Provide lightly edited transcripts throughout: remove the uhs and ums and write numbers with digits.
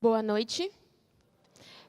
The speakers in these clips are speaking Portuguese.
Boa noite.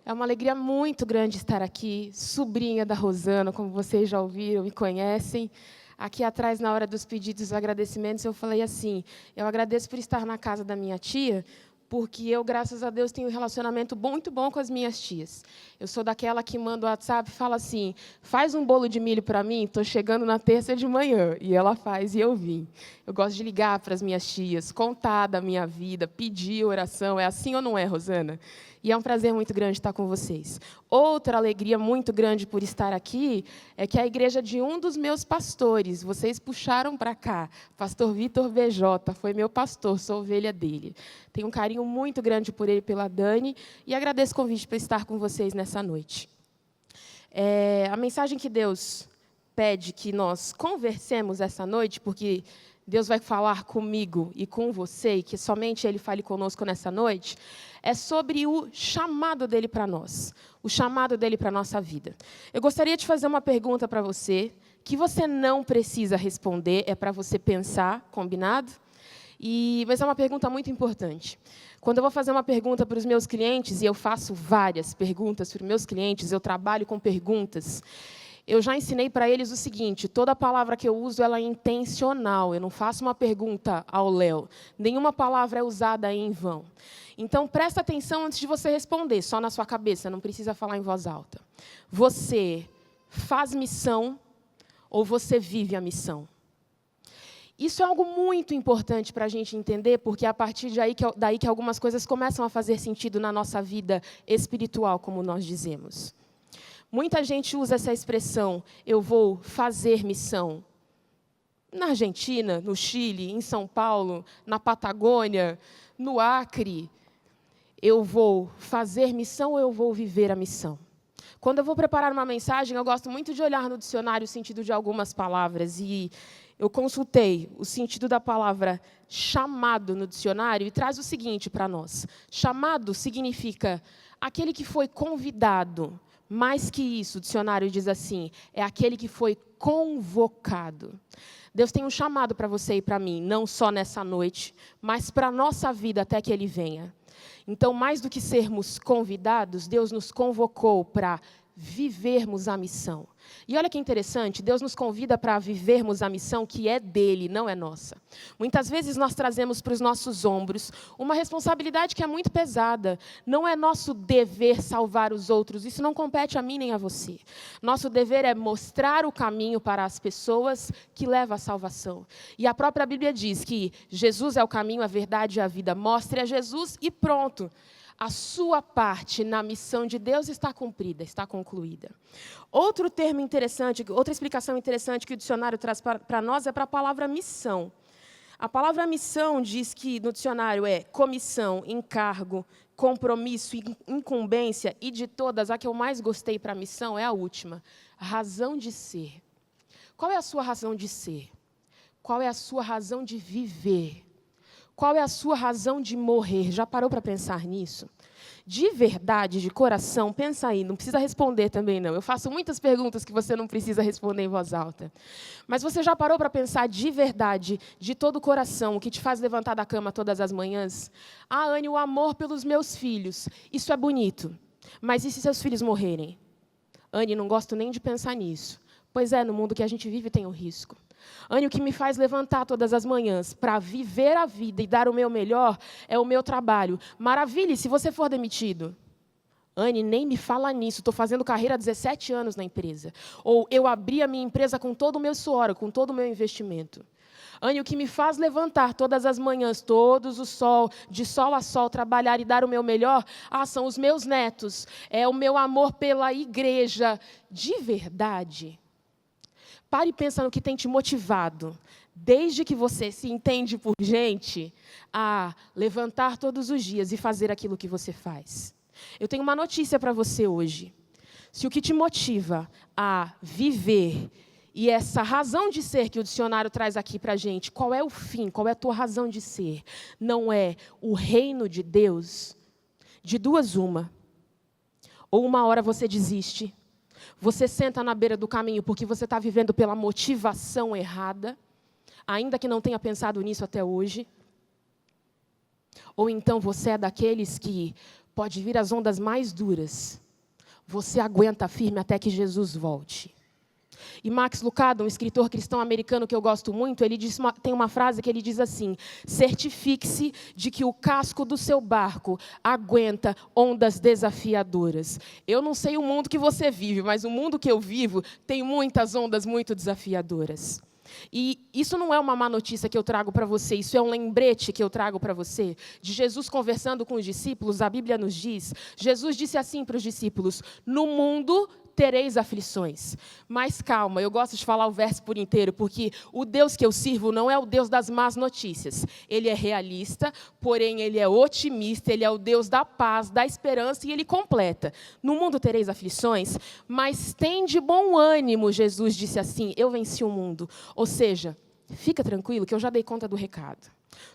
É uma alegria muito grande estar aqui, sobrinha da Rosana, como vocês já ouviram e conhecem. Aqui atrás, na hora dos pedidos e agradecimentos, eu falei assim, eu agradeço por estar na casa da minha tia, porque eu, graças a Deus, tenho um relacionamento muito bom com as minhas tias. Eu sou daquela que manda o WhatsApp e fala assim, faz um bolo de milho para mim, estou chegando na terça de manhã. E ela faz, e eu vim. Eu gosto de ligar para as minhas tias, contar da minha vida, pedir oração. É assim ou não é, Rosana? E é um prazer muito grande estar com vocês. Outra alegria muito grande por estar aqui é que a igreja de um dos meus pastores, vocês puxaram para cá, pastor Vitor BJ, foi meu pastor, sou ovelha dele. Tenho um carinho muito grande por ele e pela Dani, e agradeço o convite para estar com vocês nessa noite. A mensagem que Deus pede que nós conversemos essa noite, porque Deus vai falar comigo e com você, e que somente Ele fale conosco nessa noite, é sobre o chamado dEle para nós, o chamado dEle para a nossa vida. Eu gostaria de fazer uma pergunta para você, que você não precisa responder, é para você pensar, combinado? Mas é uma pergunta muito importante. Quando eu vou fazer uma pergunta para os meus clientes, e eu faço várias perguntas para os meus clientes, eu trabalho com perguntas, eu já ensinei para eles o seguinte, toda palavra que eu uso ela é intencional, eu não faço uma pergunta ao léu, nenhuma palavra é usada em vão. Então, presta atenção antes de você responder, só na sua cabeça, não precisa falar em voz alta. Você faz missão ou você vive a missão? Isso é algo muito importante para a gente entender, porque é a partir daí que algumas coisas começam a fazer sentido na nossa vida espiritual, como nós dizemos. Muita gente usa essa expressão, eu vou fazer missão. Na Argentina, no Chile, em São Paulo, na Patagônia, no Acre. Eu vou fazer missão ou eu vou viver a missão? Quando eu vou preparar uma mensagem, eu gosto muito de olhar no dicionário o sentido de algumas palavras. E eu consultei o sentido da palavra chamado no dicionário e traz o seguinte para nós. Chamado significa aquele que foi convidado. Mais que isso, o dicionário diz assim, é aquele que foi convocado. Deus tem um chamado para você e para mim, não só nessa noite, mas para a nossa vida até que Ele venha. Então, mais do que sermos convidados, Deus nos convocou para vivermos a missão. E olha que interessante, Deus nos convida para vivermos a missão que é dele, não é nossa. Muitas vezes nós trazemos para os nossos ombros uma responsabilidade que é muito pesada. Não é nosso dever salvar os outros, isso não compete a mim nem a você. Nosso dever é mostrar o caminho para as pessoas que levam à salvação. E a própria Bíblia diz que Jesus é o caminho, a verdade e a vida. Mostre a Jesus e pronto. A sua parte na missão de Deus está cumprida, está concluída. Outro termo interessante, outra explicação interessante que o dicionário traz para nós é para a palavra missão. A palavra missão diz que no dicionário é comissão, encargo, compromisso, incumbência, e de todas, a que eu mais gostei para a missão é a última, razão de ser. Qual é a sua razão de ser? Qual é a sua razão de viver? Qual é a sua razão de morrer? Já parou para pensar nisso? De verdade, de coração, pensa aí, não precisa responder também não. Eu faço muitas perguntas que você não precisa responder em voz alta. Mas você já parou para pensar de verdade, de todo o coração, o que te faz levantar da cama todas as manhãs? Ah, Anne, o amor pelos meus filhos. Isso é bonito. Mas e se seus filhos morrerem? Anne, não gosto nem de pensar nisso. Pois é, no mundo que a gente vive tem um risco. Anne, o que me faz levantar todas as manhãs para viver a vida e dar o meu melhor é o meu trabalho. Maravilha, se você for demitido? Anne, nem me fala nisso, estou fazendo carreira há 17 anos na empresa. Ou eu abri a minha empresa com todo o meu suor, com todo o meu investimento. Anne, o que me faz levantar todas as manhãs, de sol a sol, trabalhar e dar o meu melhor, são os meus netos, é o meu amor pela igreja. De verdade? Pare e pensa no que tem te motivado, desde que você se entende por gente, a levantar todos os dias e fazer aquilo que você faz. Eu tenho uma notícia para você hoje. Se o que te motiva a viver, e essa razão de ser que o dicionário traz aqui para a gente, qual é o fim, qual é a tua razão de ser, não é o reino de Deus, de duas uma. Ou uma hora você desiste, você senta na beira do caminho porque você está vivendo pela motivação errada, ainda que não tenha pensado nisso até hoje. Ou então você é daqueles que, Pode vir as ondas mais duras. Você aguenta firme até que Jesus volte. E Max Lucado, um escritor cristão americano que eu gosto muito, tem uma frase que ele diz assim: certifique-se de que o casco do seu barco aguenta ondas desafiadoras. Eu não sei o mundo que você vive, mas o mundo que eu vivo tem muitas ondas muito desafiadoras. E isso não é uma má notícia que eu trago para você, isso é um lembrete que eu trago para você. De Jesus conversando com os discípulos, a Bíblia nos diz, Jesus disse assim para os discípulos: no mundo tereis aflições. Mas calma, eu gosto de falar o verso por inteiro, porque o Deus que eu sirvo não é o Deus das más notícias. Ele é realista, porém ele é otimista, ele é o Deus da paz, da esperança, e ele completa. No mundo tereis aflições, mas tende bom ânimo, Jesus disse assim: eu venci o mundo. Ou seja, fica tranquilo que eu já dei conta do recado.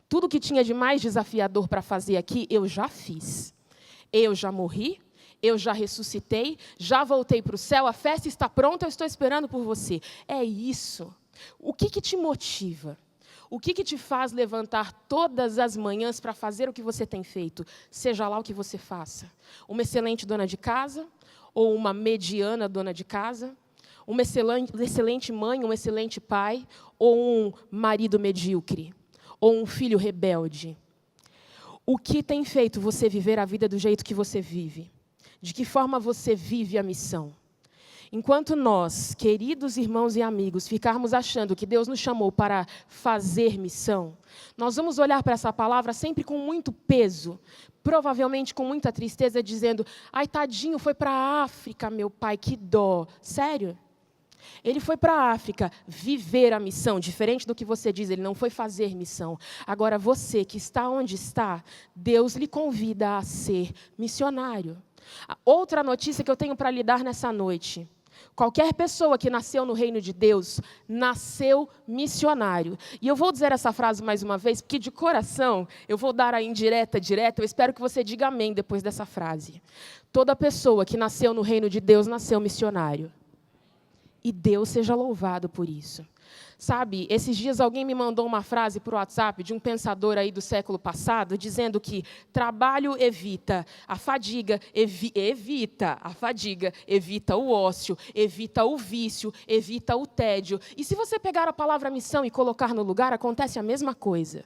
Tudo que tinha de mais desafiador para fazer aqui, eu já fiz. Eu já morri, eu já ressuscitei, já voltei para o céu, a festa está pronta, eu estou esperando por você. É isso. O que te motiva? O que te faz levantar todas as manhãs para fazer o que você tem feito? Seja lá o que você faça. Uma excelente dona de casa ou uma mediana dona de casa? Uma excelente mãe, um excelente pai, ou um marido medíocre, ou um filho rebelde? O que tem feito você viver a vida do jeito que você vive? De que forma você vive a missão? Enquanto nós, queridos irmãos e amigos, ficarmos achando que Deus nos chamou para fazer missão, nós vamos olhar para essa palavra sempre com muito peso, provavelmente com muita tristeza, dizendo: ai, tadinho, foi para a África, meu pai, que dó. Sério? Ele foi para a África viver a missão, diferente do que você diz, ele não foi fazer missão. Agora, você que está onde está, Deus lhe convida a ser missionário. Outra notícia que eu tenho para lhe dar nessa noite: qualquer pessoa que nasceu no reino de Deus, nasceu missionário. E eu vou dizer essa frase mais uma vez, porque de coração, eu vou dar a indireta, direta, eu espero que você diga amém depois dessa frase. Toda pessoa que nasceu no reino de Deus, nasceu missionário. E Deus seja louvado por isso. Sabe, esses dias alguém me mandou uma frase por WhatsApp de um pensador aí do século passado, dizendo que trabalho evita a fadiga, evita o ócio, evita o vício, evita o tédio. E se você pegar a palavra missão e colocar no lugar, acontece a mesma coisa.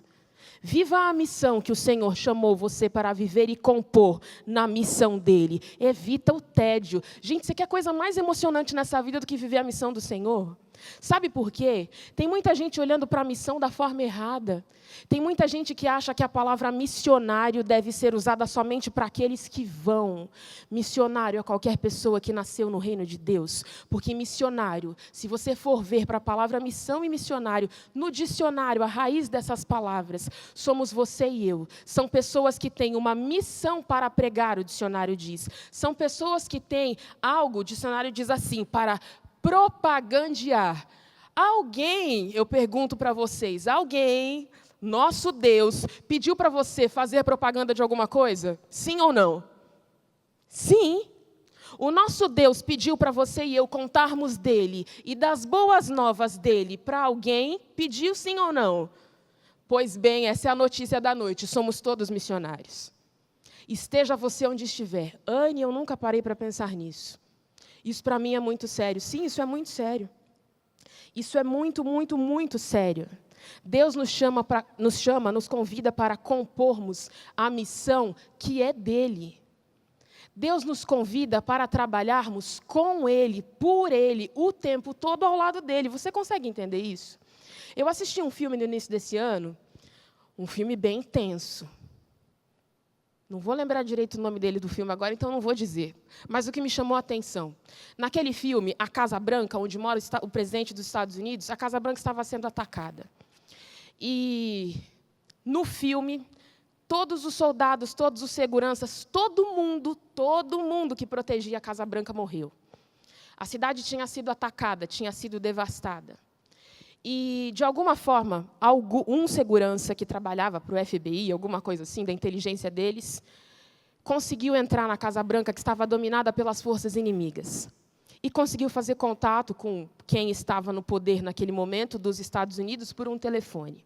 Viva a missão que o Senhor chamou você para viver e compor na missão dEle. Evita o tédio. Gente, você quer coisa mais emocionante nessa vida do que viver a missão do Senhor? Sabe por quê? Tem muita gente olhando para a missão da forma errada. Tem muita gente que acha que a palavra missionário deve ser usada somente para aqueles que vão. Missionário é qualquer pessoa que nasceu no reino de Deus. Porque missionário, se você for ver para a palavra missão e missionário, no dicionário, a raiz dessas palavras, somos você e eu. São pessoas que têm uma missão para pregar, o dicionário diz. São pessoas que têm algo, o dicionário diz assim, para propagandear. Alguém, eu pergunto para vocês, alguém, nosso Deus, pediu para você fazer propaganda de alguma coisa? Sim ou não? Sim. O nosso Deus pediu para você e eu contarmos dele e das boas novas dele para alguém? Pediu sim ou não? Pois bem, essa é a notícia da noite, somos todos missionários. Esteja você onde estiver. Anne, eu nunca parei para pensar nisso. Isso para mim é muito sério. Sim, isso é muito sério. Isso é muito, muito, muito sério. Deus nos convida para compormos a missão que é dEle. Deus nos convida para trabalharmos com Ele, por Ele, o tempo todo ao lado dEle. Você consegue entender isso? Eu assisti um filme no início desse ano, um filme bem intenso. Não vou lembrar direito o nome dele do filme agora, então não vou dizer. Mas o que me chamou a atenção, naquele filme, a Casa Branca, onde mora o presidente dos Estados Unidos, a Casa Branca estava sendo atacada. E no filme, todos os soldados, todos os seguranças, todo mundo que protegia a Casa Branca morreu. A cidade tinha sido atacada, tinha sido devastada. E, de alguma forma, um segurança que trabalhava para o FBI, alguma coisa assim, da inteligência deles, conseguiu entrar na Casa Branca, que estava dominada pelas forças inimigas. E conseguiu fazer contato com quem estava no poder naquele momento, dos Estados Unidos, por um telefone.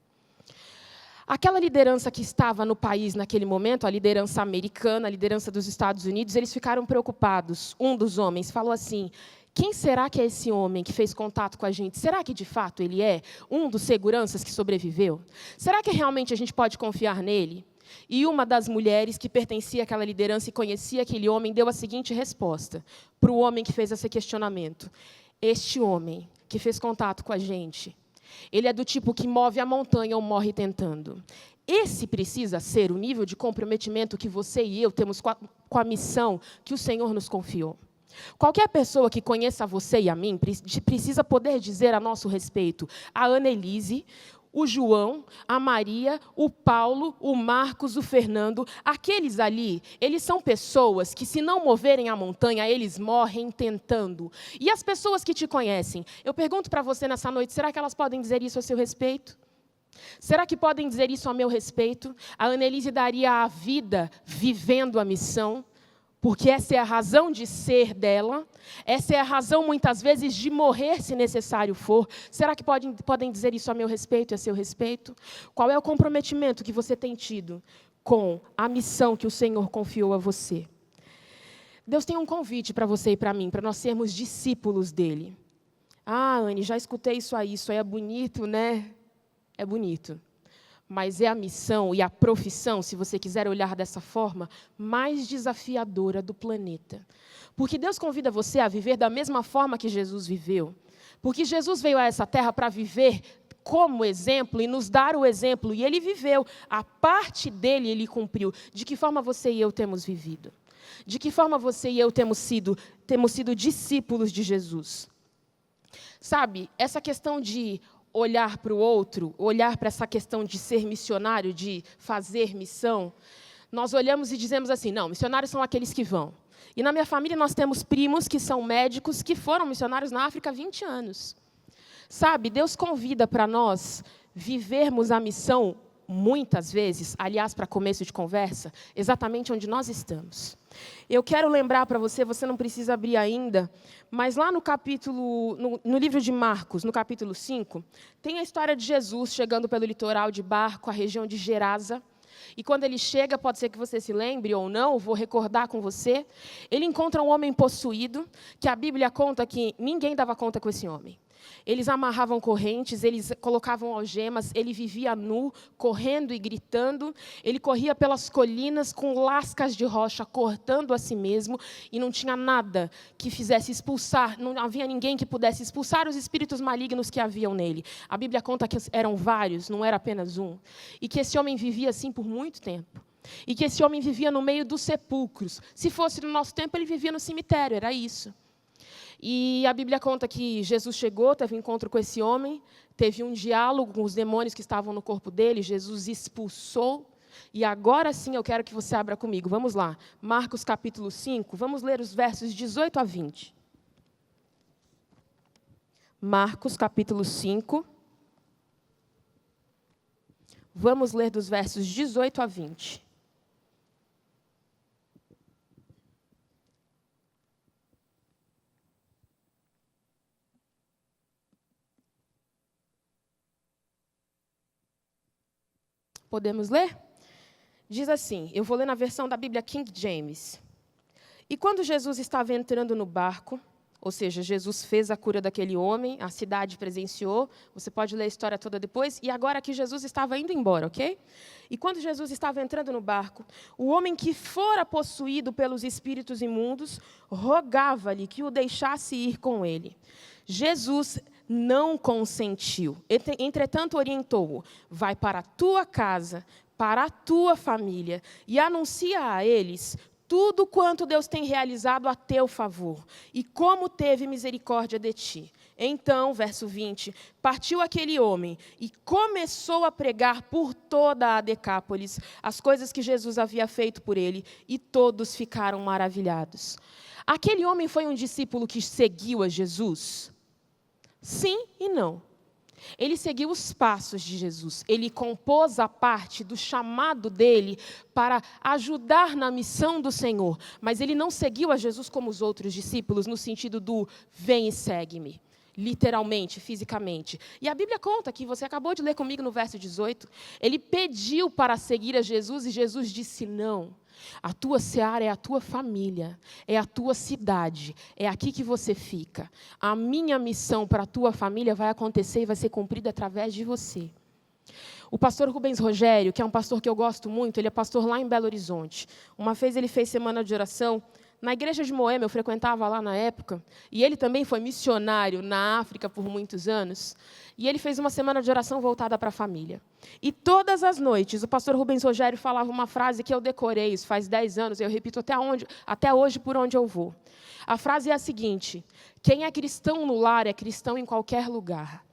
Aquela liderança que estava no país naquele momento, a liderança americana, a liderança dos Estados Unidos, eles ficaram preocupados. Um dos homens falou assim: quem será que é esse homem que fez contato com a gente? Será que, de fato, ele é um dos seguranças que sobreviveu? Será que realmente a gente pode confiar nele? E uma das mulheres que pertencia àquela liderança e conhecia aquele homem deu a seguinte resposta para o homem que fez esse questionamento: este homem que fez contato com a gente, ele é do tipo que move a montanha ou morre tentando. Esse precisa ser o nível de comprometimento que você e eu temos com a missão que o Senhor nos confiou. Qualquer pessoa que conheça você e a mim precisa poder dizer a nosso respeito: a Annelise, o João, a Maria, o Paulo, o Marcos, o Fernando, aqueles ali, eles são pessoas que, se não moverem a montanha, eles morrem tentando. E as pessoas que te conhecem, eu pergunto para você nessa noite, será que elas podem dizer isso a seu respeito? Será que podem dizer isso a meu respeito? A Annelise daria a vida vivendo a missão? Porque essa é a razão de ser dela, essa é a razão, muitas vezes, de morrer, se necessário for. Será que podem dizer isso a meu respeito e a seu respeito? Qual é o comprometimento que você tem tido com a missão que o Senhor confiou a você? Deus tem um convite para você e para mim, para nós sermos discípulos dele. Ah, Anne, já escutei isso aí é bonito, né? É bonito. Mas é a missão e a profissão, se você quiser olhar dessa forma, mais desafiadora do planeta. Porque Deus convida você a viver da mesma forma que Jesus viveu. Porque Jesus veio a essa terra para viver como exemplo e nos dar o exemplo. E Ele viveu. A parte dele, Ele cumpriu. De que forma você e eu temos vivido? De que forma você e eu temos sido discípulos de Jesus? Sabe, essa questão de olhar para o outro, olhar para essa questão de ser missionário, de fazer missão, nós olhamos e dizemos assim: não, missionários são aqueles que vão. E na minha família nós temos primos que são médicos, que foram missionários na África há 20 anos. Sabe, Deus convida para nós vivermos a missão, muitas vezes, aliás, para começo de conversa, exatamente onde nós estamos. Eu quero lembrar para você, você não precisa abrir ainda, mas lá no livro de Marcos, no capítulo 5, tem a história de Jesus chegando pelo litoral de barco, a região de Gerasa. E quando ele chega, pode ser que você se lembre ou não, vou recordar com você, ele encontra um homem possuído, que a Bíblia conta que ninguém dava conta com esse homem. Eles amarravam correntes, eles colocavam algemas, ele vivia nu, correndo e gritando. Ele corria pelas colinas com lascas de rocha, cortando a si mesmo, e não tinha nada que fizesse expulsar, não havia ninguém que pudesse expulsar os espíritos malignos que haviam nele. A Bíblia conta que eram vários, não era apenas um. E que esse homem vivia assim por muito tempo. E que esse homem vivia no meio dos sepulcros. Se fosse no nosso tempo, ele vivia no cemitério, era isso. E a Bíblia conta que Jesus chegou, teve um encontro com esse homem, teve um diálogo com os demônios que estavam no corpo dele, Jesus expulsou. E agora sim eu quero que você abra comigo, vamos lá. Marcos capítulo 5, vamos ler os versos 18 a 20. Marcos capítulo 5, vamos ler dos versos 18 a 20. Podemos ler? Diz assim, eu vou ler na versão da Bíblia King James. E quando Jesus estava entrando no barco, ou seja, Jesus fez a cura daquele homem, a cidade presenciou, você pode ler a história toda depois, e agora que Jesus estava indo embora, ok? E quando Jesus estava entrando no barco, o homem que fora possuído pelos espíritos imundos rogava-lhe que o deixasse ir com ele. Jesus não consentiu. Entretanto, orientou-o: vai para a tua casa, para a tua família, e anuncia a eles tudo quanto Deus tem realizado a teu favor, e como teve misericórdia de ti. Então, verso 20, partiu aquele homem e começou a pregar por toda a Decápolis as coisas que Jesus havia feito por ele, e todos ficaram maravilhados. Aquele homem foi um discípulo que seguiu a Jesus? Sim e não. Ele seguiu os passos de Jesus. Ele compôs a parte do chamado dele para ajudar na missão do Senhor. Mas ele não seguiu a Jesus como os outros discípulos, no sentido do vem e segue-me. literalmente, fisicamente. E a Bíblia conta que você acabou de ler comigo no verso 18, ele pediu para seguir a Jesus e Jesus disse não. A tua seara é a tua família, é a tua cidade, é aqui que você fica. A minha missão para a tua família vai acontecer e vai ser cumprida através de você. O pastor Rubens Rogério, que é um pastor que eu gosto muito, ele é pastor lá em Belo Horizonte. Uma vez ele fez semana de oração na igreja de Moema, eu frequentava lá na época, e ele também foi missionário na África por muitos anos, e ele fez uma semana de oração voltada para a família. E todas as noites, o pastor Rubens Rogério falava uma frase que eu decorei, isso faz 10 anos, eu repito até hoje por onde eu vou. A frase é a seguinte: quem é cristão no lar é cristão em qualquer lugar.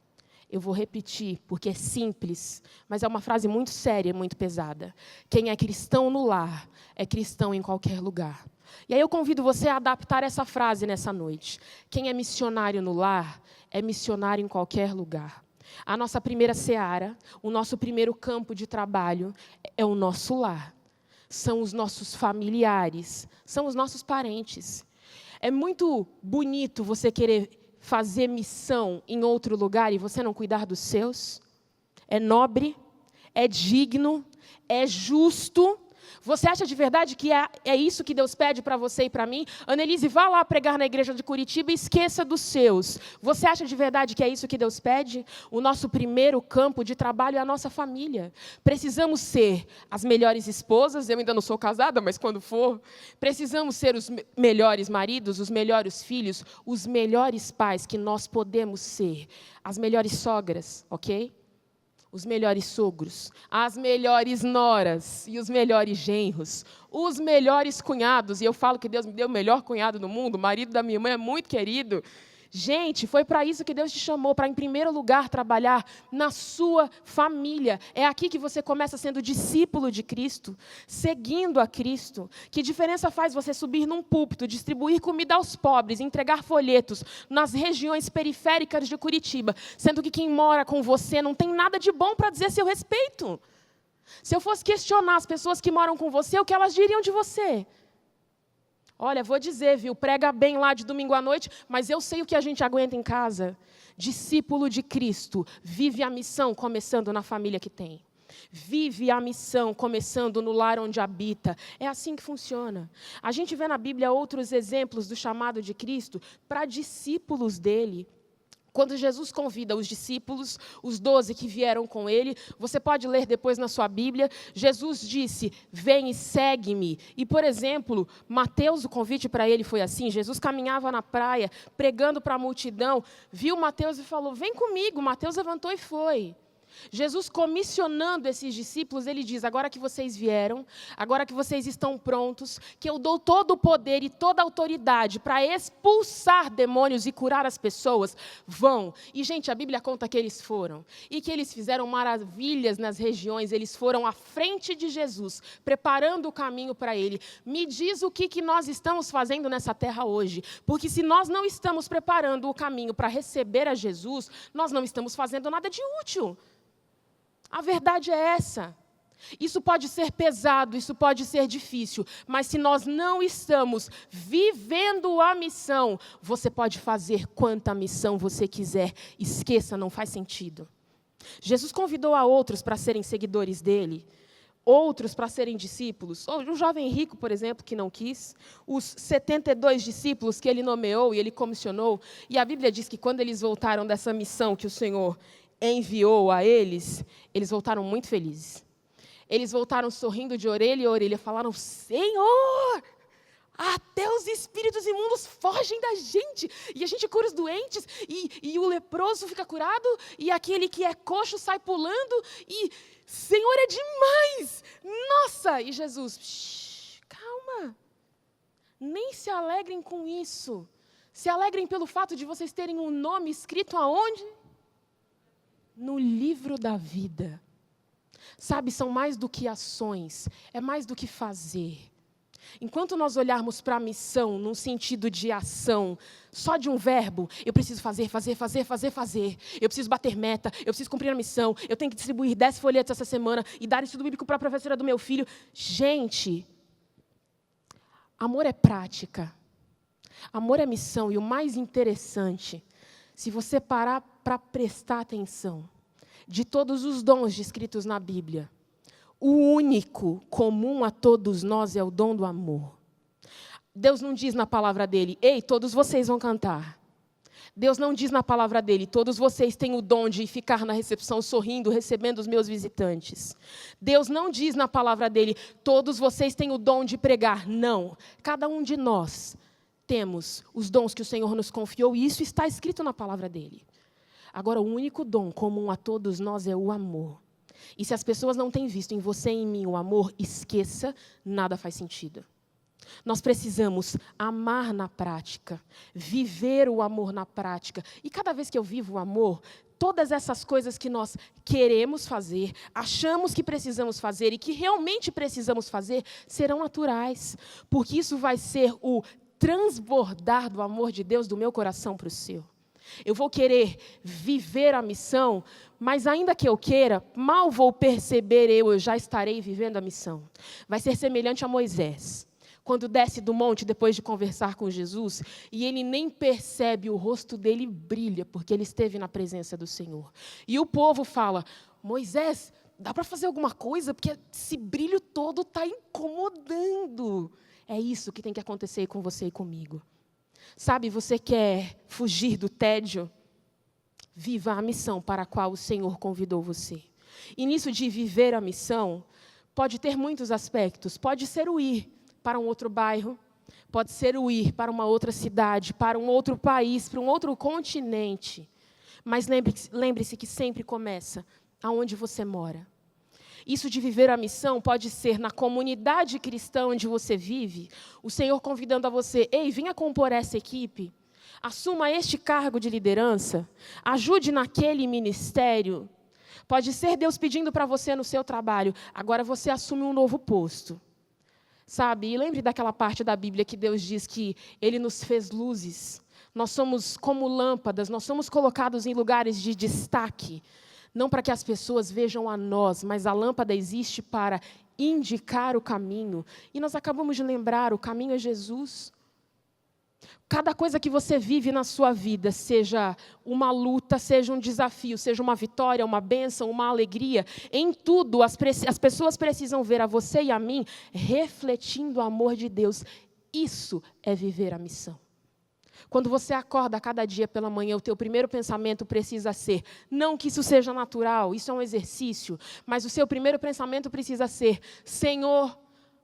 Eu vou repetir, porque é simples, mas é uma frase muito séria e muito pesada. Quem é cristão no lar é cristão em qualquer lugar. E aí eu convido você a adaptar essa frase nessa noite. Quem é missionário no lar é missionário em qualquer lugar. A nossa primeira seara, o nosso primeiro campo de trabalho é o nosso lar. São os nossos familiares, são os nossos parentes. É muito bonito você querer fazer missão em outro lugar e você não cuidar dos seus. É nobre, é digno, é justo. Você acha de verdade que é isso que Deus pede para você e para mim? Annelise, vá lá pregar na igreja de Curitiba e esqueça dos seus. Você acha de verdade que é isso que Deus pede? O nosso primeiro campo de trabalho é a nossa família. Precisamos ser as melhores esposas, eu ainda não sou casada, mas quando for. Precisamos ser os melhores maridos, os melhores filhos, os melhores pais que nós podemos ser. As melhores sogras, ok? Os melhores sogros, as melhores noras e os melhores genros, os melhores cunhados. E eu falo que Deus me deu o melhor cunhado do mundo, o marido da minha mãe é muito querido. Gente, foi para isso que Deus te chamou, para, em primeiro lugar, trabalhar na sua família. É aqui que você começa sendo discípulo de Cristo, seguindo a Cristo. Que diferença faz você subir num púlpito, distribuir comida aos pobres, entregar folhetos nas regiões periféricas de Curitiba, sendo que quem mora com você não tem nada de bom para dizer a seu respeito? Se eu fosse questionar as pessoas que moram com você, o que elas diriam de você? Olha, vou dizer, viu, prega bem lá de domingo à noite, mas eu sei o que a gente aguenta em casa. Discípulo de Cristo, vive a missão começando na família que tem. Vive a missão começando no lar onde habita. É assim que funciona. A gente vê na Bíblia outros exemplos do chamado de Cristo para discípulos dele. Quando Jesus convida os discípulos, os 12 que vieram com ele, você pode ler depois na sua Bíblia, Jesus disse, vem e segue-me. E, por exemplo, Mateus, o convite para ele foi assim, Jesus caminhava na praia, pregando para a multidão, viu Mateus e falou, vem comigo. Mateus levantou e foi. Jesus comissionando esses discípulos, ele diz, agora que vocês vieram, agora que vocês estão prontos, que eu dou todo o poder e toda a autoridade para expulsar demônios e curar as pessoas, vão. E, gente, a Bíblia conta que eles foram, e que eles fizeram maravilhas nas regiões, eles foram à frente de Jesus, preparando o caminho para ele. Me diz o que nós estamos fazendo nessa terra hoje, porque se nós não estamos preparando o caminho para receber a Jesus, nós não estamos fazendo nada de útil. A verdade é essa. Isso pode ser pesado, isso pode ser difícil, mas se nós não estamos vivendo a missão, você pode fazer quanta missão você quiser. Esqueça, não faz sentido. Jesus convidou a outros para serem seguidores dele, outros para serem discípulos. O jovem rico, por exemplo, que não quis, os 72 discípulos que ele nomeou e ele comissionou, e a Bíblia diz que quando eles voltaram dessa missão que o Senhor enviou a eles, eles voltaram muito felizes. Eles voltaram sorrindo de orelha a orelha, falaram, Senhor, até os espíritos imundos fogem da gente, e a gente cura os doentes, e o leproso fica curado, e aquele que é coxo sai pulando, e Senhor, é demais! Nossa! E Jesus, calma, nem se alegrem com isso, se alegrem pelo fato de vocês terem um nome escrito aonde? No livro da vida. Sabe, são mais do que ações, é mais do que fazer. Enquanto nós olharmos para a missão num sentido de ação, só de um verbo, eu preciso fazer. Eu preciso bater meta, eu preciso cumprir a missão, eu tenho que distribuir 10 folhetos essa semana e dar estudo bíblico para a professora do meu filho. Gente, amor é prática. Amor é missão e o mais interessante, Se você parar para prestar atenção, de todos os dons descritos na Bíblia, o único comum a todos nós é o dom do amor. Deus não diz na palavra dele, ei, todos vocês vão cantar. Deus não diz na palavra dele, todos vocês têm o dom de ficar na recepção sorrindo, recebendo os meus visitantes. Deus não diz na palavra dele, todos vocês têm o dom de pregar. Não, cada um de nós temos os dons que o Senhor nos confiou, e isso está escrito na palavra dele. Agora, o único dom comum a todos nós é o amor. E se as pessoas não têm visto em você e em mim o amor, esqueça, nada faz sentido. Nós precisamos amar na prática, viver o amor na prática. E cada vez que eu vivo o amor, todas essas coisas que nós queremos fazer, achamos que precisamos fazer e que realmente precisamos fazer, serão naturais. Porque isso vai ser o transbordar do amor de Deus do meu coração para o seu. Eu vou querer viver a missão, mas ainda que eu queira, mal vou perceber eu já estarei vivendo a missão. Vai ser semelhante a Moisés, quando desce do monte depois de conversar com Jesus, e ele nem percebe, o rosto dele brilha, porque ele esteve na presença do Senhor. E o povo fala, Moisés, dá para fazer alguma coisa? Porque esse brilho todo está incomodando. É isso que tem que acontecer com você e comigo. Sabe, você quer fugir do tédio? Viva a missão para a qual o Senhor convidou você. E nisso de viver a missão, pode ter muitos aspectos. Pode ser o ir para um outro bairro, pode ser o ir para uma outra cidade, para um outro país, para um outro continente. Mas lembre-se que sempre começa aonde você mora. Isso de viver a missão pode ser na comunidade cristã onde você vive, o Senhor convidando a você, ei, venha compor essa equipe, assuma este cargo de liderança, ajude naquele ministério. Pode ser Deus pedindo para você no seu trabalho, agora você assume um novo posto. Sabe, e lembre daquela parte da Bíblia que Deus diz que Ele nos fez luzes. Nós somos como lâmpadas, nós somos colocados em lugares de destaque. Não para que as pessoas vejam a nós, mas a lâmpada existe para indicar o caminho. E nós acabamos de lembrar, o caminho é Jesus. Cada coisa que você vive na sua vida, seja uma luta, seja um desafio, seja uma vitória, uma bênção, uma alegria, em tudo as pessoas precisam ver a você e a mim refletindo o amor de Deus. Isso é viver a missão. Quando você acorda cada dia pela manhã, o teu primeiro pensamento precisa ser, não que isso seja natural, isso é um exercício, mas o seu primeiro pensamento precisa ser, Senhor,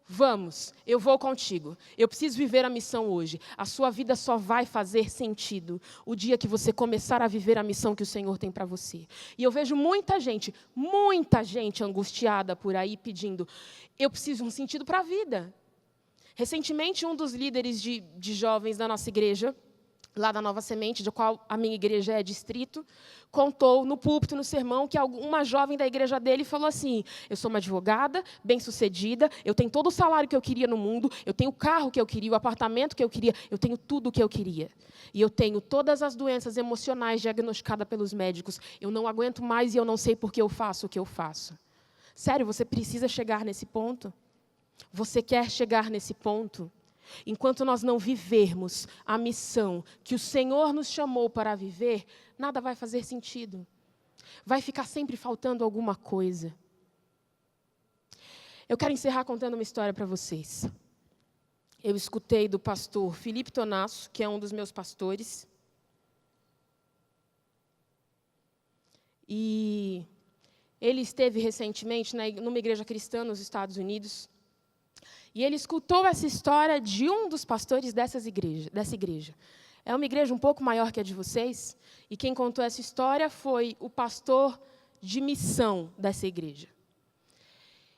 vamos, eu vou contigo, eu preciso viver a missão hoje. A sua vida só vai fazer sentido o dia que você começar a viver a missão que o Senhor tem para você. E eu vejo muita gente angustiada por aí pedindo, eu preciso de um sentido para a vida. Recentemente, um dos líderes de jovens da nossa igreja, lá da Nova Semente, de qual a minha igreja é distrito, contou no púlpito, no sermão, que uma jovem da igreja dele falou assim, eu sou uma advogada, bem-sucedida, eu tenho todo o salário que eu queria no mundo, eu tenho o carro que eu queria, o apartamento que eu queria, eu tenho tudo o que eu queria. E eu tenho todas as doenças emocionais diagnosticadas pelos médicos. Eu não aguento mais e eu não sei por que eu faço o que eu faço. Sério, você precisa chegar nesse ponto? Você quer chegar nesse ponto? Enquanto nós não vivermos a missão que o Senhor nos chamou para viver, nada vai fazer sentido. Vai ficar sempre faltando alguma coisa. Eu quero encerrar contando uma história para vocês. Eu escutei do pastor Felipe Tonasso, que é um dos meus pastores. E ele esteve recentemente numa igreja cristã nos Estados Unidos. E ele escutou essa história de um dos pastores dessa igreja. É uma igreja um pouco maior que a de vocês, e quem contou essa história foi o pastor de missão dessa igreja.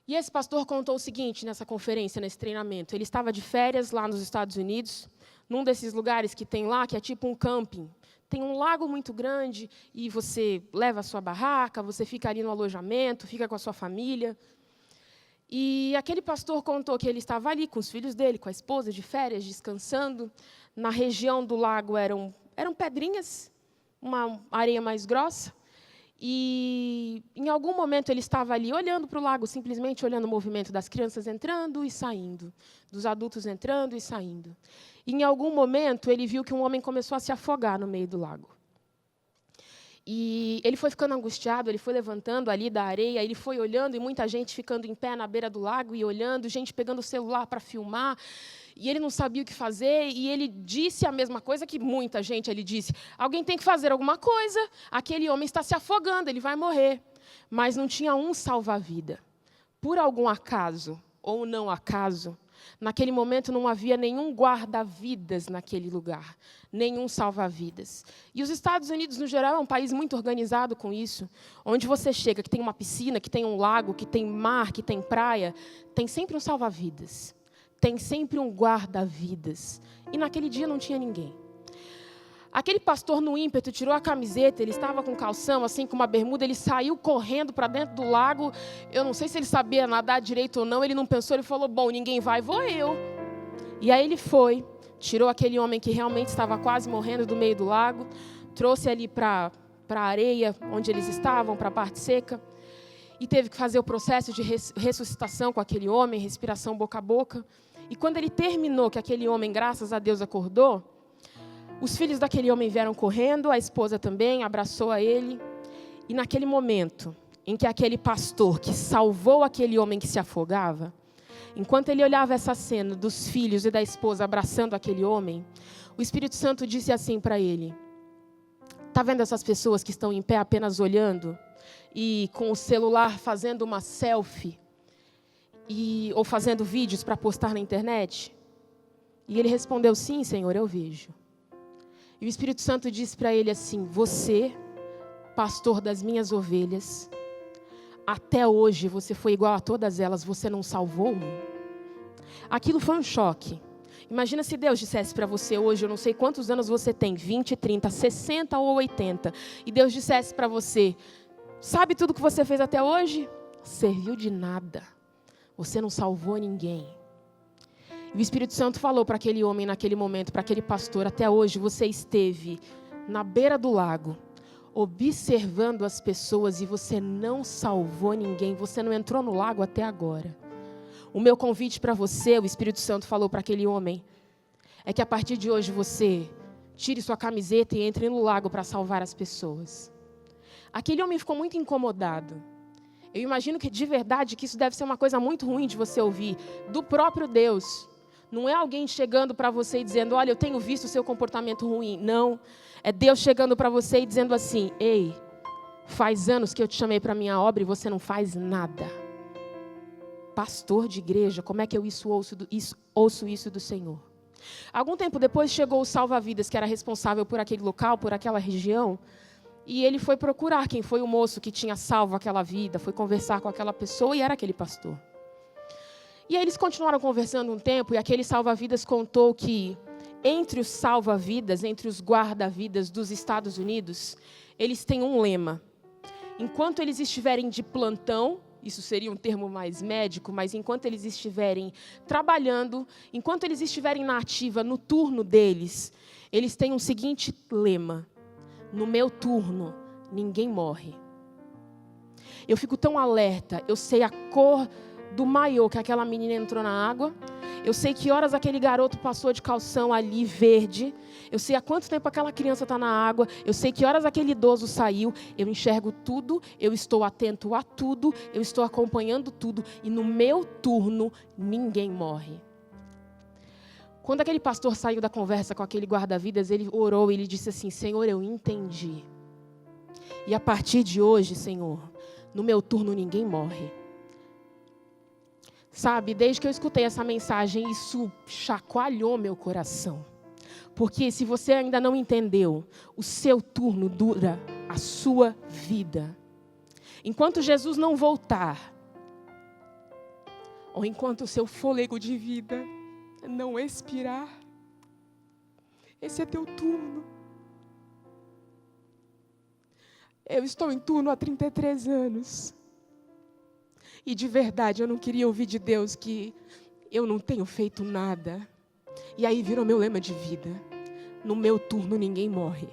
E esse pastor contou o seguinte nessa conferência, nesse treinamento. Ele estava de férias lá nos Estados Unidos, num desses lugares que tem lá, que é tipo um camping. Tem um lago muito grande, e você leva a sua barraca, você fica ali no alojamento, fica com a sua família. E aquele pastor contou que ele estava ali com os filhos dele, com a esposa, de férias, descansando. Na região do lago eram pedrinhas, uma areia mais grossa. E, em algum momento, ele estava ali olhando para o lago, simplesmente olhando o movimento das crianças entrando e saindo, dos adultos entrando e saindo. E, em algum momento, ele viu que um homem começou a se afogar no meio do lago. E ele foi ficando angustiado, ele foi levantando ali da areia, ele foi olhando, e muita gente ficando em pé na beira do lago e olhando, gente pegando o celular para filmar, e ele não sabia o que fazer, e ele disse a mesma coisa que muita gente, ele disse, alguém tem que fazer alguma coisa, aquele homem está se afogando, ele vai morrer. Mas não tinha um salva-vida. Por algum acaso, ou não acaso, naquele momento não havia nenhum guarda-vidas naquele lugar, nenhum salva-vidas. E os Estados Unidos, no geral, é um país muito organizado com isso. Onde você chega, que tem uma piscina, que tem um lago, que tem mar, que tem praia, tem sempre um salva-vidas. Tem sempre um guarda-vidas. E naquele dia não tinha ninguém. Aquele pastor, no ímpeto, tirou a camiseta, ele estava com calção, assim, com uma bermuda, ele saiu correndo para dentro do lago. Eu não sei se ele sabia nadar direito ou não, ele não pensou, ele falou, bom, ninguém vai, vou eu. E aí ele foi, tirou aquele homem que realmente estava quase morrendo do meio do lago, trouxe ali para a areia, onde eles estavam, para a parte seca, e teve que fazer o processo de ressuscitação com aquele homem, respiração boca a boca. E quando ele terminou, que aquele homem, graças a Deus, acordou, os filhos daquele homem vieram correndo, a esposa também abraçou a ele. E naquele momento em que aquele pastor que salvou aquele homem que se afogava, enquanto ele olhava essa cena dos filhos e da esposa abraçando aquele homem, o Espírito Santo disse assim para ele, está vendo essas pessoas que estão em pé apenas olhando e com o celular fazendo uma selfie ou fazendo vídeos para postar na internet? E ele respondeu, sim, Senhor, eu vejo. E o Espírito Santo disse para ele assim, você, pastor das minhas ovelhas, até hoje você foi igual a todas elas, você não salvou um? Aquilo foi um choque. Imagina se Deus dissesse para você hoje, eu não sei quantos anos você tem, 20, 30, 60 ou 80, e Deus dissesse para você, sabe tudo que você fez até hoje? Serviu de nada. Você não salvou ninguém. E o Espírito Santo falou para aquele homem naquele momento, para aquele pastor, até hoje você esteve na beira do lago, observando as pessoas e você não salvou ninguém, você não entrou no lago até agora. O meu convite para você, o Espírito Santo falou para aquele homem, é que a partir de hoje você tire sua camiseta e entre no lago para salvar as pessoas. Aquele homem ficou muito incomodado. Eu imagino que de verdade que isso deve ser uma coisa muito ruim de você ouvir, do próprio Deus. Não é alguém chegando para você e dizendo, olha, eu tenho visto o seu comportamento ruim. Não, é Deus chegando para você e dizendo assim, ei, faz anos que eu te chamei para a minha obra e você não faz nada. Pastor de igreja, como é que eu ouço isso do Senhor? Algum tempo depois chegou o salva-vidas, que era responsável por aquele local, por aquela região, e ele foi procurar quem foi o moço que tinha salvo aquela vida, foi conversar com aquela pessoa e era aquele pastor. E aí eles continuaram conversando um tempo e aquele salva-vidas contou que entre os salva-vidas, entre os guarda-vidas dos Estados Unidos, eles têm um lema. Enquanto eles estiverem de plantão, isso seria um termo mais médico, mas enquanto eles estiverem trabalhando, enquanto eles estiverem na ativa, no turno deles, eles têm um seguinte lema: no meu turno, ninguém morre. Eu fico tão alerta, eu sei a cor do maiô que aquela menina entrou na água, eu sei que horas aquele garoto passou de calção ali verde, eu sei há quanto tempo aquela criança está na água, eu sei que horas aquele idoso saiu, eu enxergo tudo, eu estou atento a tudo, eu estou acompanhando tudo, e no meu turno ninguém morre. Quando aquele pastor saiu da conversa com aquele guarda-vidas, ele orou e ele disse assim, Senhor, eu entendi, e a partir de hoje, Senhor, no meu turno ninguém morre. Sabe, desde que eu escutei essa mensagem, isso chacoalhou meu coração. Porque se você ainda não entendeu, o seu turno dura a sua vida. Enquanto Jesus não voltar, ou enquanto o seu fôlego de vida não expirar, esse é teu turno. Eu estou em turno há 33 anos. E de verdade, eu não queria ouvir de Deus que eu não tenho feito nada. E aí virou meu lema de vida. No meu turno ninguém morre.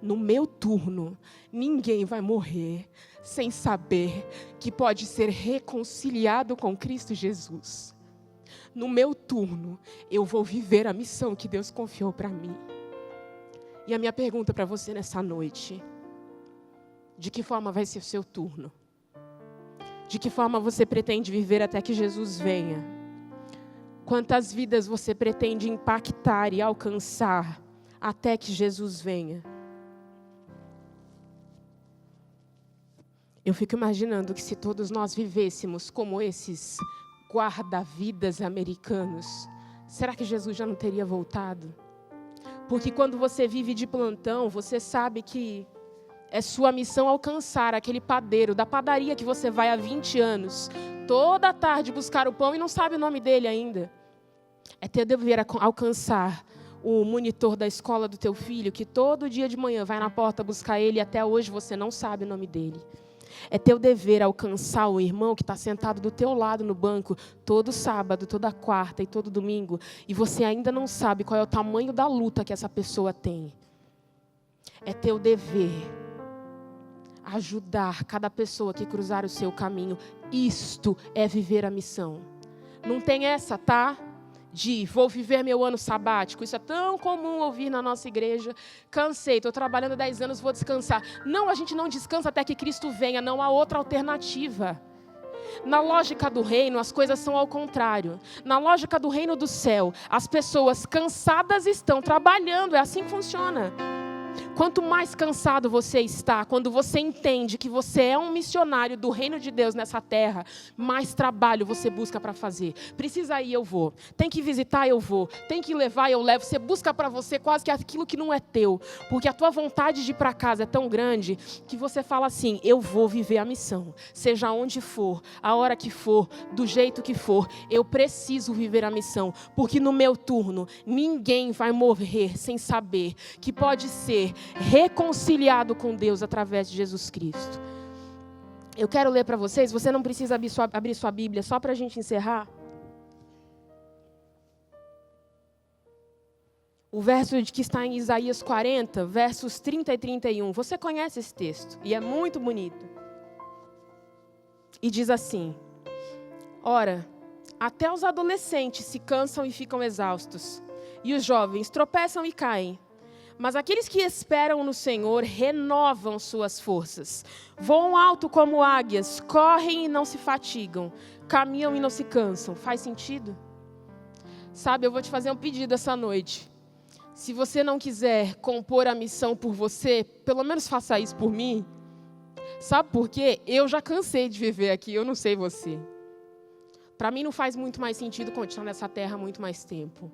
No meu turno ninguém vai morrer sem saber que pode ser reconciliado com Cristo Jesus. No meu turno eu vou viver a missão que Deus confiou para mim. E a minha pergunta para você nessa noite: De que forma vai ser o seu turno? De que forma você pretende viver até que Jesus venha? Quantas vidas você pretende impactar e alcançar até que Jesus venha? Eu fico imaginando que se todos nós vivêssemos como esses guarda-vidas americanos, será que Jesus já não teria voltado? Porque quando você vive de plantão, você sabe que é sua missão alcançar aquele padeiro da padaria que você vai há 20 anos, toda tarde buscar o pão e não sabe o nome dele ainda. É teu dever alcançar o monitor da escola do teu filho, que todo dia de manhã vai na porta buscar ele e até hoje você não sabe o nome dele. É teu dever alcançar o irmão que está sentado do teu lado no banco, todo sábado, toda quarta e todo domingo, e você ainda não sabe qual é o tamanho da luta que essa pessoa tem. É teu dever ajudar cada pessoa que cruzar o seu caminho. Isto é viver a missão. Não tem essa, tá? De vou viver meu ano sabático. Isso é tão comum ouvir na nossa igreja. Cansei, estou trabalhando 10 anos, vou descansar. Não, a gente não descansa até que Cristo venha. Não há outra alternativa. Na lógica do reino, as coisas são ao contrário. Na lógica do reino do céu, as pessoas cansadas estão trabalhando. É assim que funciona. Quanto mais cansado você está, quando você entende que você é um missionário do reino de Deus nessa terra, mais trabalho você busca para fazer. Precisa ir, eu vou. Tem que visitar, eu vou. Tem que levar, eu levo. Você busca para você quase que aquilo que não é teu. Porque a tua vontade de ir para casa é tão grande que você fala assim, eu vou viver a missão. Seja onde for, a hora que for, do jeito que for, eu preciso viver a missão. Porque no meu turno, ninguém vai morrer sem saber que pode ser reconciliado com Deus através de Jesus Cristo. Eu quero ler para vocês, você não precisa abrir sua Bíblia, só para a gente encerrar. O verso que está em Isaías 40, versos 30 e 31. Você conhece esse texto e é muito bonito. E diz assim: ora, até os adolescentes se cansam e ficam exaustos, e os jovens tropeçam e caem. Mas aqueles que esperam no Senhor renovam suas forças. Voam alto como águias, correm e não se fatigam, caminham e não se cansam. Faz sentido? Sabe, eu vou te fazer um pedido essa noite. Se você não quiser compor a missão por você, pelo menos faça isso por mim. Sabe por quê? Eu já cansei de viver aqui, eu não sei você. Para mim não faz muito mais sentido continuar nessa terra muito mais tempo.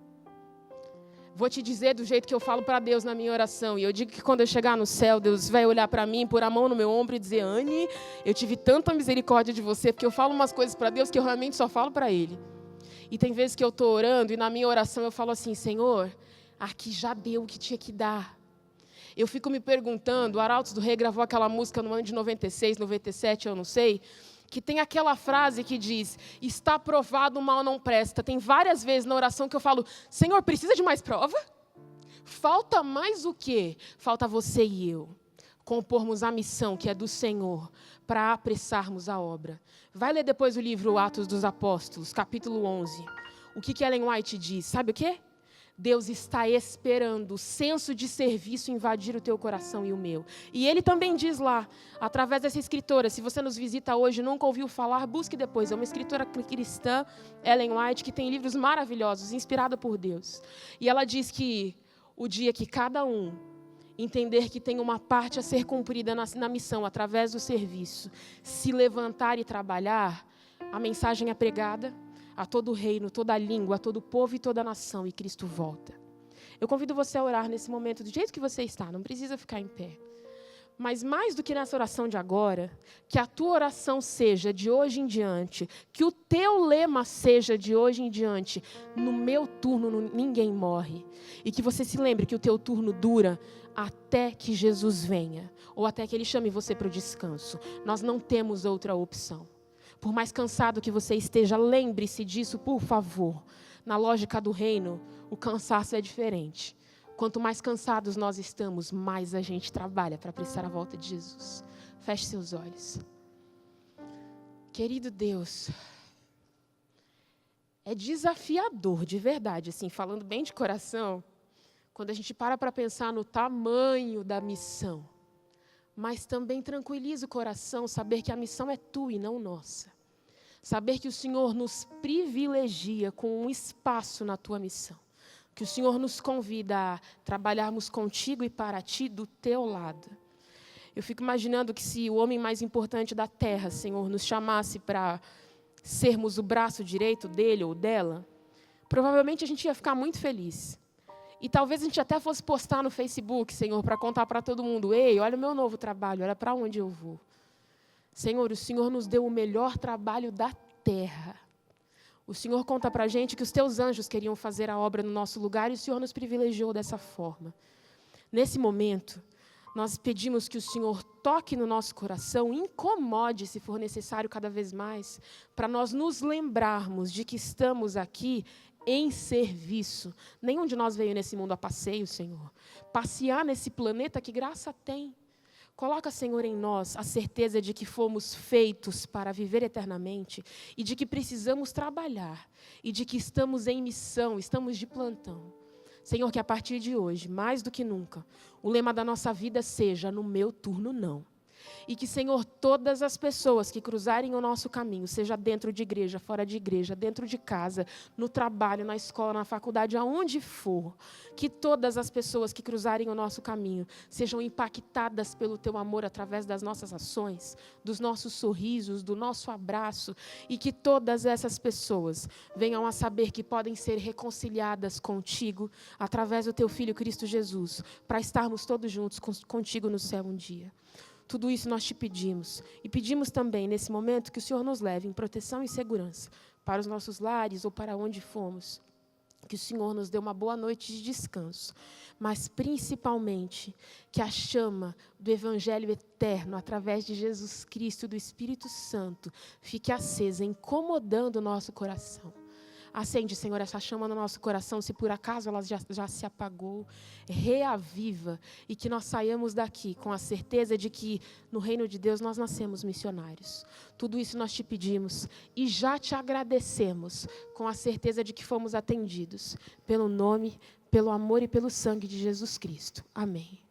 Vou te dizer do jeito que eu falo para Deus na minha oração. E eu digo que quando eu chegar no céu, Deus vai olhar para mim, pôr a mão no meu ombro e dizer: Anne, eu tive tanta misericórdia de você, porque eu falo umas coisas para Deus que eu realmente só falo para Ele. E tem vezes que eu estou orando e na minha oração eu falo assim: Senhor, aqui já deu o que tinha que dar. Eu fico me perguntando, o Arautos do Rei gravou aquela música no ano de 96, 97, eu não sei, que tem aquela frase que diz, está provado, o mal não presta. Tem várias vezes na oração que eu falo, Senhor, precisa de mais prova? Falta mais o quê? Falta você e eu compormos a missão que é do Senhor para apressarmos a obra. Vai ler depois o livro Atos dos Apóstolos, capítulo 11. O que Ellen White diz? Sabe o quê? Deus está esperando o senso de serviço invadir o teu coração e o meu. E ele também diz lá, através dessa escritora, se você nos visita hoje e nunca ouviu falar, busque depois. É uma escritora cristã, Ellen White, que tem livros maravilhosos, inspirada por Deus. E ela diz que o dia que cada um entender que tem uma parte a ser cumprida na missão, através do serviço, se levantar e trabalhar, a mensagem é pregada a todo o reino, toda a língua, a todo o povo e toda a nação, e Cristo volta. Eu convido você a orar nesse momento, do jeito que você está, não precisa ficar em pé. Mas mais do que nessa oração de agora, que a tua oração seja de hoje em diante, que o teu lema seja de hoje em diante, no meu turno ninguém morre. E que você se lembre que o teu turno dura até que Jesus venha, ou até que Ele chame você para o descanso. Nós não temos outra opção. Por mais cansado que você esteja, lembre-se disso, por favor. Na lógica do reino, o cansaço é diferente. Quanto mais cansados nós estamos, mais a gente trabalha para apressar a volta de Jesus. Feche seus olhos. Querido Deus, é desafiador, de verdade, assim, falando bem de coração, quando a gente para pensar no tamanho da missão. mas também tranquiliza o coração saber que a missão é tua e não nossa. Saber que o Senhor nos privilegia com um espaço na tua missão. Que o Senhor nos convida a trabalharmos contigo e para ti do teu lado. Eu fico imaginando que se o homem mais importante da terra, Senhor, nos chamasse para sermos o braço direito dele ou dela, provavelmente a gente ia ficar muito feliz. E talvez a gente até fosse postar no Facebook, Senhor, para contar para todo mundo: ei, olha o meu novo trabalho, olha para onde eu vou. Senhor, o Senhor nos deu o melhor trabalho da terra. O Senhor conta para a gente que os teus anjos queriam fazer a obra no nosso lugar e o Senhor nos privilegiou dessa forma. Nesse momento, nós pedimos que o Senhor toque no nosso coração, incomode, se for necessário, cada vez mais, para nós nos lembrarmos de que estamos aqui em serviço. Nenhum de nós veio nesse mundo a passeio, Senhor. Passear nesse planeta, que graça tem. Coloca, Senhor, em nós a certeza de que fomos feitos para viver eternamente e de que precisamos trabalhar e de que estamos em missão, estamos de plantão. Senhor, que a partir de hoje, mais do que nunca, o lema da nossa vida seja: no meu turno não. E que, Senhor, todas as pessoas que cruzarem o nosso caminho, seja dentro de igreja, fora de igreja, dentro de casa, no trabalho, na escola, na faculdade, aonde for, que todas as pessoas que cruzarem o nosso caminho sejam impactadas pelo teu amor através das nossas ações, dos nossos sorrisos, do nosso abraço, e que todas essas pessoas venham a saber que podem ser reconciliadas contigo através do teu Filho Cristo Jesus, para estarmos todos juntos contigo no céu um dia. Tudo isso nós te pedimos. E pedimos também, nesse momento, que o Senhor nos leve em proteção e segurança para os nossos lares ou para onde fomos. Que o Senhor nos dê uma boa noite de descanso. Mas, principalmente, que a chama do Evangelho eterno, através de Jesus Cristo e do Espírito Santo, fique acesa, incomodando o nosso coração. Acende, Senhor, essa chama no nosso coração, se por acaso ela já se apagou, reaviva, e que nós saiamos daqui com a certeza de que no reino de Deus nós nascemos missionários. Tudo isso nós te pedimos e já te agradecemos com a certeza de que fomos atendidos pelo nome, pelo amor e pelo sangue de Jesus Cristo. Amém.